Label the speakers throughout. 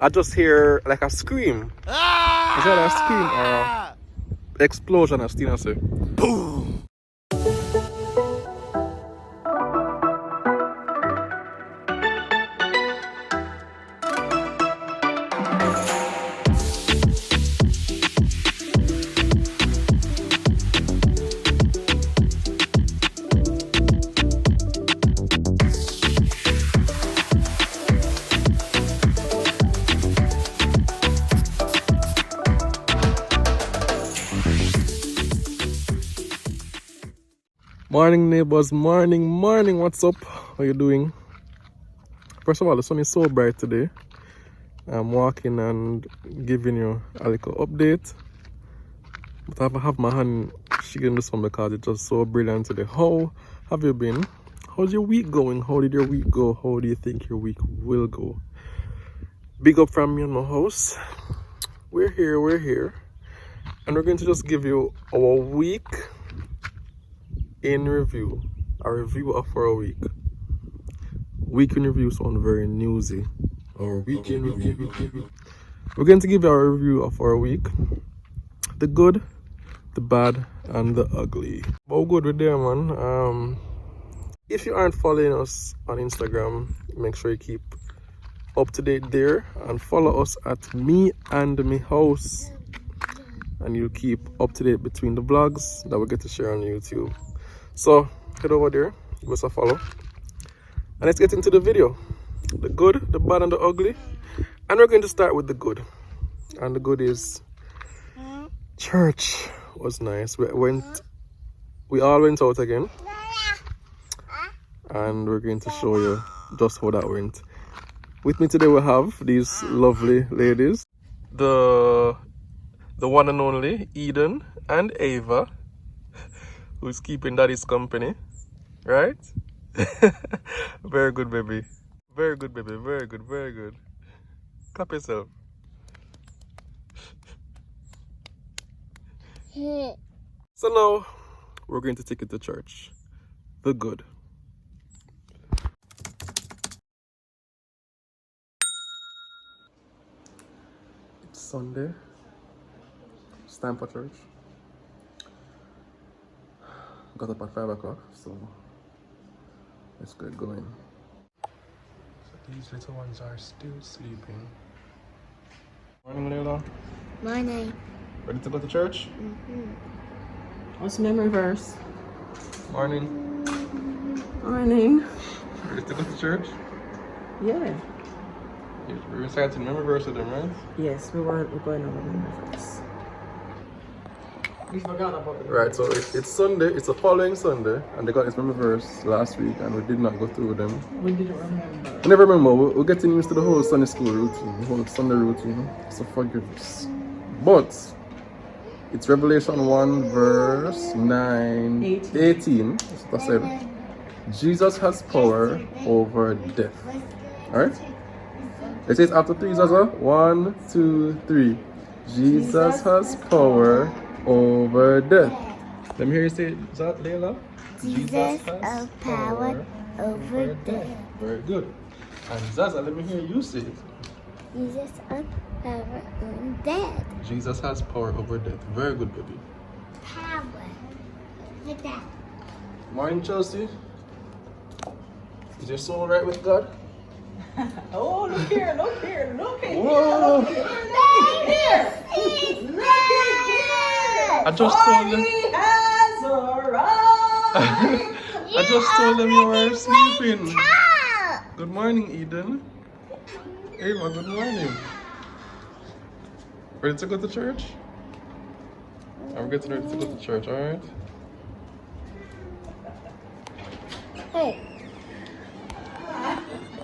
Speaker 1: I just hear like a scream. Is that a scream or a explosion, as Tina say? Boom! Morning neighbors, morning, what's up? How you doing? First of all, the sun is so bright today. I'm walking and giving you a little update. But I have my hand shaking this one because it's just so brilliant today. How have you been? How's your week going? How did your week go? How do you think your week will go? Big up from me in my house. We're here. And we're going to just give you our week in review. A review of our week. Week in review sound very newsy. Our week in review. We're going to give you a review of our week. The good, the bad, and the ugly. But good with there, man. If you aren't following us on Instagram, make sure you keep up to date there and follow us at Me and Me House. And you'll keep up to date between the vlogs that we get to share on YouTube. So head over there, give us a follow. And let's get into the video. The good, the bad, and the ugly. And we're going to start with the good. And the good is church was nice. We all went out again. And we're going to show you just how that went. With me today we have these lovely ladies. The one and only Eden and Ava, who's keeping daddy's company, right? Very good, baby. Very good, baby. Very good. Clap yourself. So now, we're going to take it to church. The good. It's Sunday. It's time for church. Got up at 5 o'clock, so let's get going. So these little ones are still sleeping. Morning, Leila.
Speaker 2: Morning.
Speaker 1: Ready to go to church?
Speaker 3: What's the memory verse?
Speaker 1: Morning.
Speaker 3: Morning.
Speaker 1: Ready to go to church?
Speaker 3: Yeah.
Speaker 1: We're reciting memory verse with them, right?
Speaker 3: Yes, we're going over memory verse. We forgot about it.
Speaker 1: Right, so it's Sunday, it's the following Sunday, and they got this memory verse last week, and we did not go through them.
Speaker 3: We didn't remember.
Speaker 1: I never remember, we're getting used to the whole Sunday school routine, the whole Sunday routine, so forgive us. But it's Revelation 1 verse 18. That's it. Jesus has power over death. Alright? It says after 3 Zaza. 1, 2, 3. Jesus has power over death. Let me hear you say that, Leila.
Speaker 2: Jesus has power over death.
Speaker 1: Very good. And Zaza, let me hear you say it.
Speaker 2: Jesus has power over death.
Speaker 1: Jesus has power over death. Very good, baby.
Speaker 2: Power over death.
Speaker 1: Morning, Chelsea. Is your soul right with God?
Speaker 3: Oh, look here.
Speaker 1: Whoa! I just told them. I just told them you were sleeping. Good morning, Eden. Ava, good morning. Ready to go to church? I'm getting ready to go to church, alright?
Speaker 2: Hey.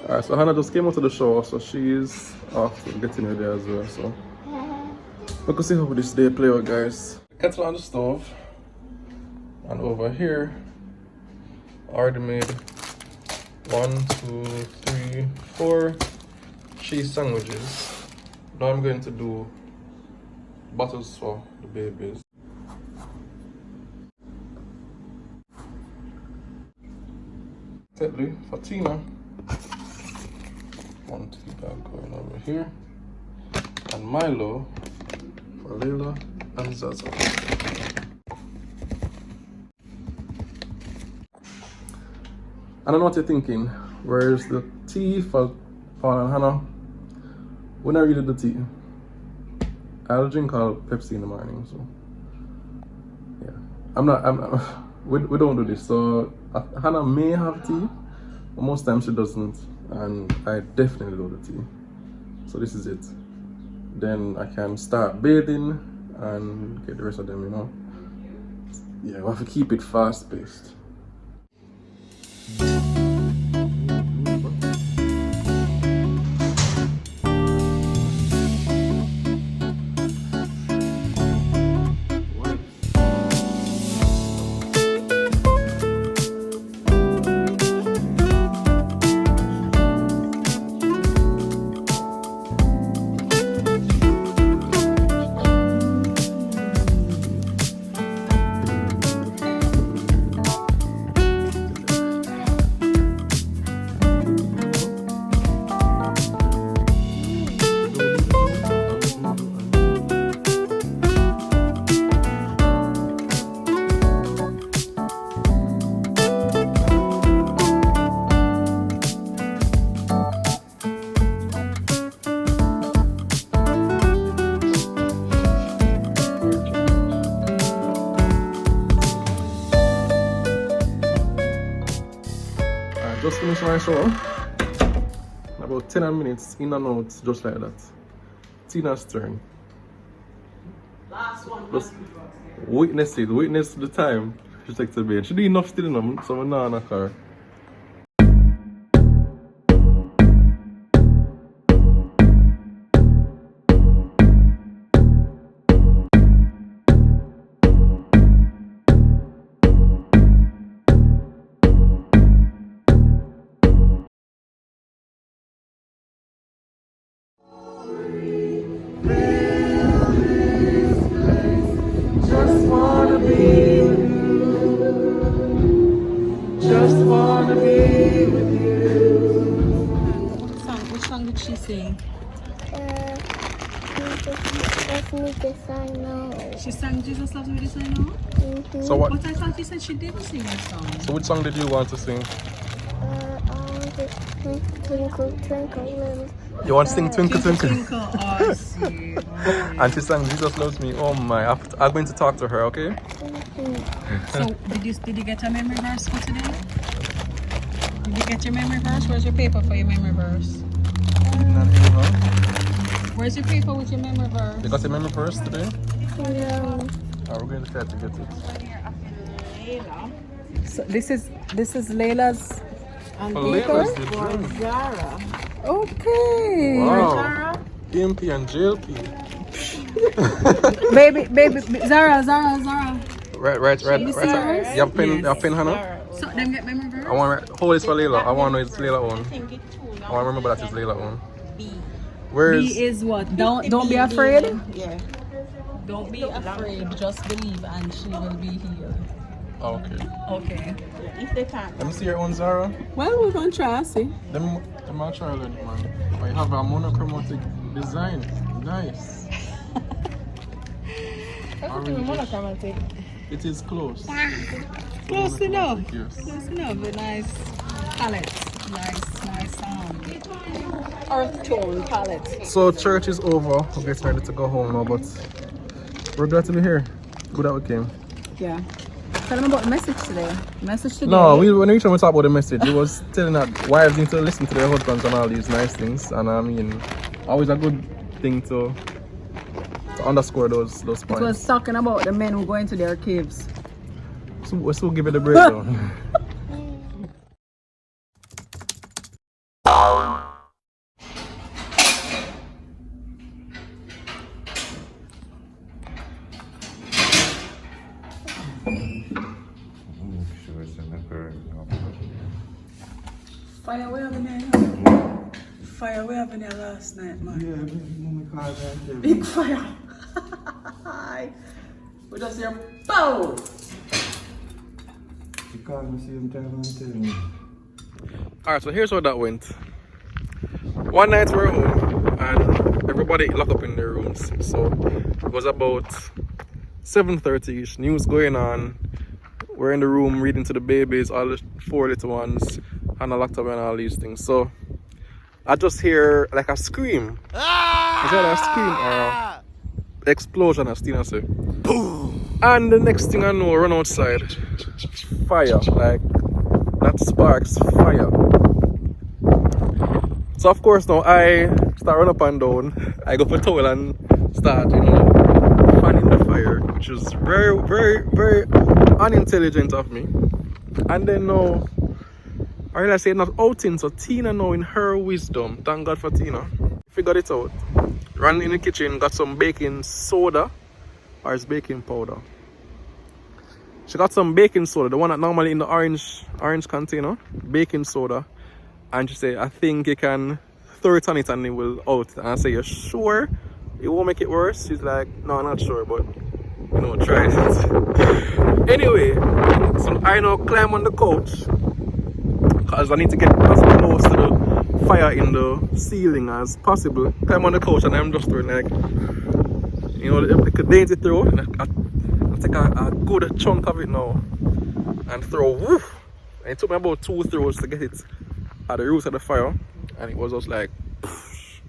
Speaker 1: Alright, so Hannah just came out of the shower, so she's off getting ready as well, so we can see how this day play out, guys. The kettle on the stove, and over here I already made 1, 2, 3, 4 cheese sandwiches. Now I'm going to do bottles for the babies. Thirdly, for Tina, want to keep that going over here. and Milo for Leila and Zahra. I don't know what you're thinking. Where's the tea for Paul and Hannah? When I really do tea, I'll drink all Pepsi in the morning. So yeah, I'm not. We don't do this. So Hannah may have tea, but most times she doesn't, and I definitely do the tea. So this is it. Then I can start bathing and get the rest of them. You know. Yeah, we have to keep it fast paced. Just finished my shower. About 10 minutes in and out, just like that. Tina's turn.
Speaker 3: Last one.
Speaker 1: Just witness it, witness the time she takes the bed. She do enough still enough, so I'm not in a car.
Speaker 3: Which song did she sing?
Speaker 2: Let's meet this I know.
Speaker 3: She sang Jesus Loves Me This I Know?
Speaker 1: So what?
Speaker 3: But I thought you said she didn't sing that song.
Speaker 1: So which song did you want to sing?
Speaker 2: Twinkle, twinkle, little.
Speaker 1: You want to sing Twinkle Twinkle?
Speaker 3: Twinkle, oh, see.
Speaker 1: And she sang Jesus Loves Me. Oh my, I'm going to talk to her, okay?
Speaker 3: So, did you get a memory verse for today? Did you get your memory verse? Where's your paper for your memory verse? Where's your paper with your memory verse?
Speaker 1: You got your memory verse today?
Speaker 2: No.
Speaker 1: We're going to try to get it.
Speaker 3: So this is Leila's and
Speaker 1: For
Speaker 3: paper
Speaker 1: Leila's the
Speaker 3: for
Speaker 1: drink.
Speaker 3: Zahra. Okay.
Speaker 1: Wow.
Speaker 3: Zahra.
Speaker 1: EMP and JLP.
Speaker 3: baby, Zahra.
Speaker 1: Right.
Speaker 3: see yours?
Speaker 1: You have pen,
Speaker 3: Yes.
Speaker 1: you have pen, Hannah?
Speaker 3: So them get memory verse?
Speaker 1: I want to hold this for Leila. I want to know it's Leila own. I want to remember that it's Leila own. Where's
Speaker 3: B is what? Don't be afraid.
Speaker 4: Yeah.
Speaker 3: Don't be afraid. Just believe, and she will be healed.
Speaker 1: oh, okay.
Speaker 3: Okay.
Speaker 4: If they can't.
Speaker 1: Let me see your own Zahra.
Speaker 3: Well, we're gonna try. See.
Speaker 1: Them I'll try to learn it, man. I have a monochromatic design. Nice.
Speaker 4: Monochromatic.
Speaker 1: It is close.
Speaker 3: Close enough.
Speaker 1: Yes.
Speaker 3: Close enough. A nice palette. Nice earth tone palette.
Speaker 1: So church is over. We're getting ready to go home now, but we're glad to be here. Good that we came.
Speaker 3: Yeah. Tell them about the message today.
Speaker 1: No, when we talk about the message, it was telling that wives need to listen to their husbands and all these nice things. And I mean, always a good thing to underscore those points.
Speaker 3: It was talking about the men who go into their caves.
Speaker 1: So we'll still give it a breakdown.
Speaker 3: Fire we having there. Fire we having there last night, man.
Speaker 4: Yeah,
Speaker 3: Big fire. We just hear pow.
Speaker 4: You called me same time and tell me.
Speaker 1: Alright, so here's how that went. One night we're home and everybody everybody locked up in their rooms. So it was about 7:30ish, news going on. We're in the room reading to the babies, all the 4 little ones, and I locked up and all these things. So I just hear like a scream. Is that a scream or a explosion, as Tina said? Boom! And the next thing I know, I run outside. Fire, like that sparks fire. So of course now I start running up and down. I go for a towel and start, fanning the fire, which is very, very, very unintelligent of me. And then now I realize say not outing, so Tina now in her wisdom, thank God for Tina, figured it out. Ran in the kitchen, got some baking soda, or it's baking powder. She got some baking soda, the one that normally in the orange container, baking soda. And she said, I think you can throw it on it and it will out. And I say, you sure it won't make it worse? She's like, no, I'm not sure, but try it. Anyway, so I now climb on the couch because I need to get as close to the fire in the ceiling as possible. Climb on the couch and I'm just throwing like a dainty throw. And I take a good chunk of it now and throw woof. And it took me about 2 throws to get it at the roots of the fire, and it was just like poof,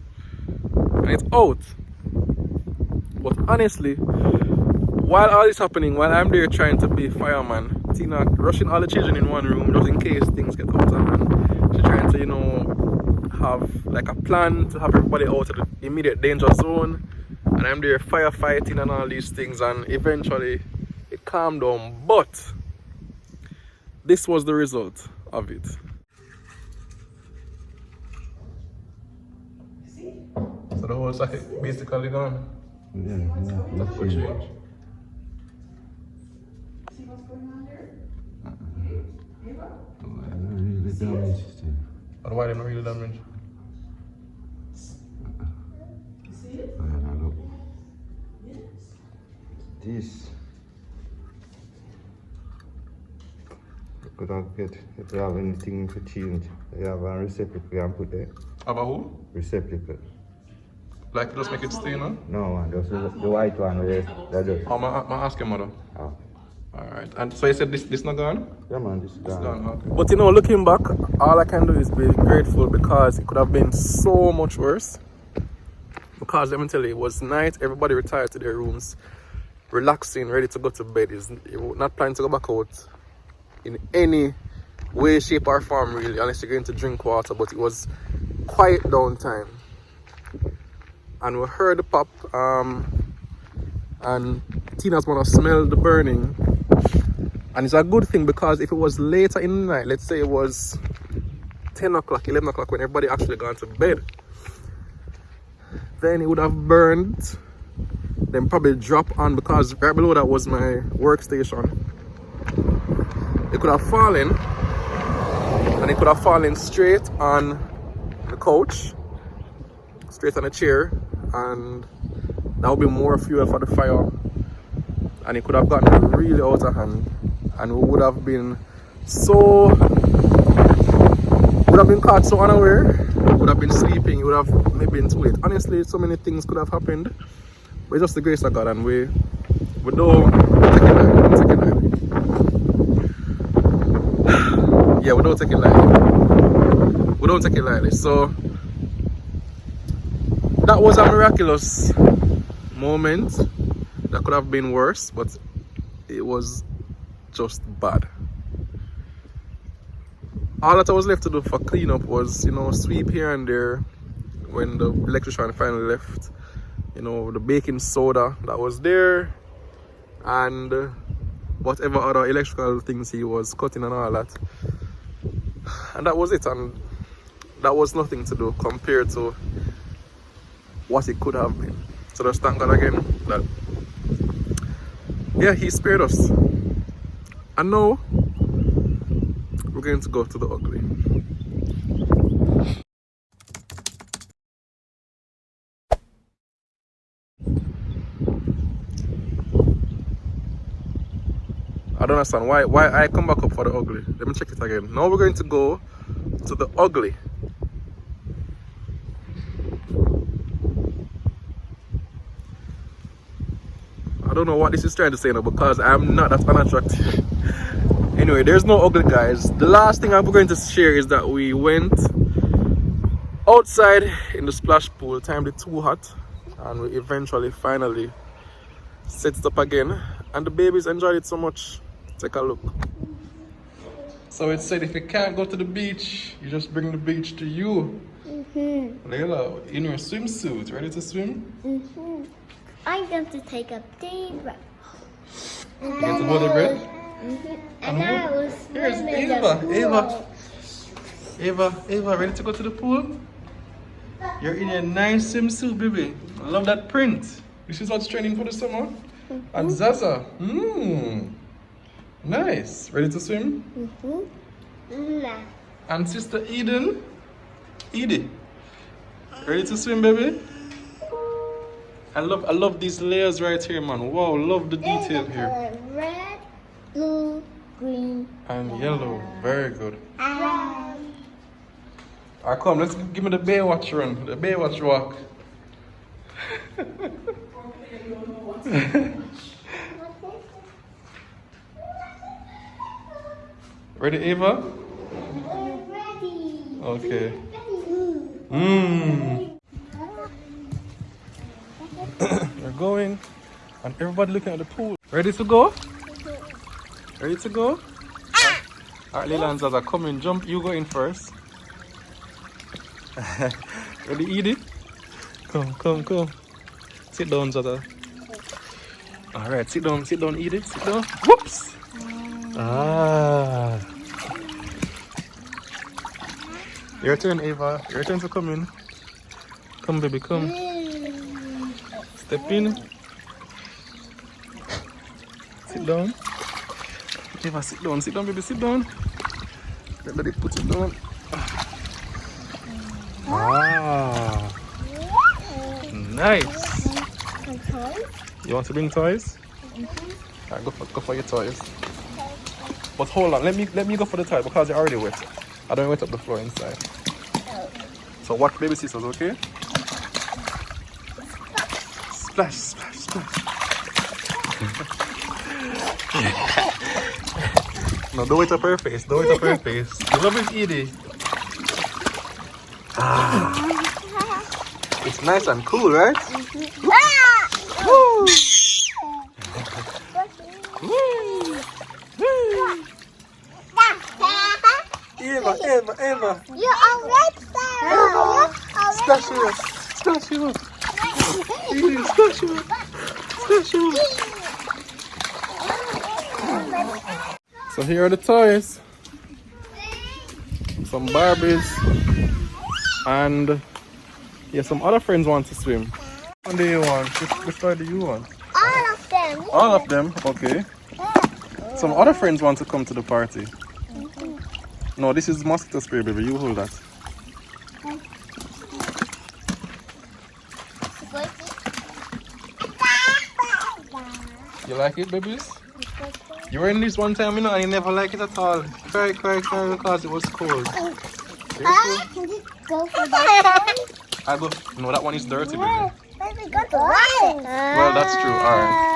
Speaker 1: and it's out. But honestly, while all this happening, while I'm there trying to be fireman, Tina rushing all the children in one room just in case things get out of hand. She's trying to have like a plan to have everybody out of the immediate danger zone, and I'm there firefighting and all these things, and eventually it calmed down. But this was the result of it. So the whole socket basically gone.
Speaker 4: Yeah,
Speaker 1: That's what change.
Speaker 4: See what's going on there? I don't really damage still.
Speaker 1: But why they're not really damaged?
Speaker 4: You see it?
Speaker 1: Look.
Speaker 4: Yes.
Speaker 5: This. Could I get, if you have anything to change, you have a receptacle you can put there.
Speaker 1: About who?
Speaker 5: Receptacle.
Speaker 1: Like just make it stay, no?
Speaker 5: No man, just the white one with that.
Speaker 1: Oh, my ask your mother.
Speaker 5: Oh.
Speaker 1: Alright, and so you said this not gone?
Speaker 5: Yeah man, this is gone.
Speaker 1: Okay. But looking back, all I can do is be grateful because it could have been so much worse. Because let me tell you, it was night, everybody retired to their rooms, relaxing, ready to go to bed. You're not planning to go back out in any way, shape or form really, unless you're going to drink water. But it was quiet downtime. And we heard the pop, and Tina's mother smelled the burning. And it's a good thing because if it was later in the night, let's say it was 10 o'clock, 11 o'clock when everybody actually gone to bed, then it would have burned, then probably drop on, because right below that was my workstation. It could have fallen, and it could have fallen straight on the couch, straight on the chair, and that would be more fuel for the fire, and it could have gotten really out of hand, and we would have been caught so unaware. Would have been sleeping, it would have maybe been too late. Honestly, so many things could have happened, but it's just the grace of God, and we don't take it lightly. Yeah, we don't take it lightly. We don't take it lightly. So that was a miraculous moment. That could have been worse, but it was just bad. All that I was left to do for cleanup was, sweep here and there when the electrician finally left. The baking soda that was there, and whatever other electrical things he was cutting and all that. And that was it, and that was nothing to do compared to what it could have been. So just thank God again that, yeah, he spared us. And now we're going to go to the ugly. I don't understand why I come back up for the ugly. Let me check it again. Now we're going to go to the ugly. don't know what this is trying to say now because I'm not that unattractive. Anyway, there's no ugly guys. The last thing I'm going to share is that we went outside in the splash pool. Time it's too hot, and we eventually finally set it up again, and the babies enjoyed it so much. Take a look. So it said if you can't go to the beach, you just bring the beach to you. Leila, in your swimsuit, ready to swim?
Speaker 2: I'm going to take a deep breath.
Speaker 1: You get to hold the breath?
Speaker 2: And I will
Speaker 1: Here's
Speaker 2: swim in the pool.
Speaker 1: Ava, ready to go to the pool? You're in your nice swimsuit, baby. I love that print. This is what's trending for the summer. And Zaza, nice. Ready to swim?
Speaker 2: Nah.
Speaker 1: And sister Edie, ready to swim, baby? I love these layers right here, man. Wow, love the detail here.
Speaker 2: Red, blue, green,
Speaker 1: And yellow, very good. Alright, come, let's give me the Baywatch run, the Baywatch walk. Ready, Ava?
Speaker 2: ready.
Speaker 1: Okay. We're going, and everybody looking at the pool. Ready to go? Ready to go? Alright, Leila and Zahra, come in, jump. You go in first. Ready, Edie? Come. Sit down, Zahra. Alright, sit down, Edie. Sit down. Whoops! Ah. Your turn, Ava. Your turn to come in. Come, baby, come. Step in. Sit down. Ava, sit down, baby, sit down. Let it put it down. Ah. Nice. You want to bring toys? Alright, go for your toys. But hold on, let me go for the toy because they're already wet. I don't wet up the floor inside. So watch baby scissors, okay? Splash. No, don't wet up her face. You love it, Edie. It's nice and cool, right? Woo! Eva.
Speaker 2: You're alright, Sarah.
Speaker 1: Splash you up. Edie, splash you up. So here are the toys. Some Barbies. And yeah, some other friends want to swim. Which one do you want? Which toy do you want?
Speaker 2: All of them.
Speaker 1: All of them? Okay. Some other friends want to come to the party. No, this is mosquito spray, baby. You hold that. You like it, babies? You were in this one time, you know, and you never like it at all. Cry because it was cold.
Speaker 2: Can you go for that?
Speaker 1: No, that one is dirty, baby.
Speaker 2: Let me go to water.
Speaker 1: Well, that's true. Alright.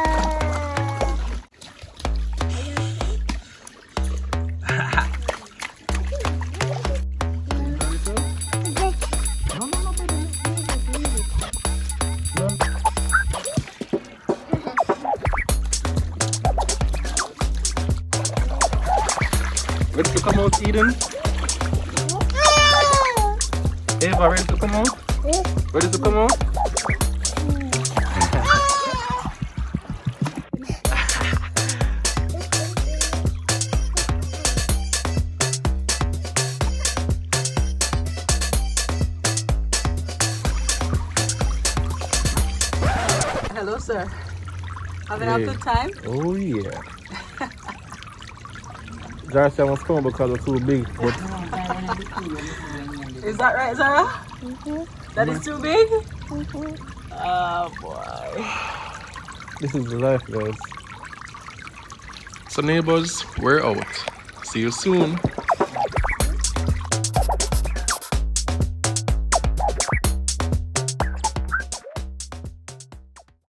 Speaker 1: Ready to come out, Eden? Ava, ready to come out? Ready to come out?
Speaker 3: Hello, sir. Having a good time?
Speaker 1: Oh, yeah. Darcy must come because it's too big. But
Speaker 3: Is that right, Zahra? That is too big? Oh, boy.
Speaker 1: this is the life, guys. So, neighbors, we're out. See you soon.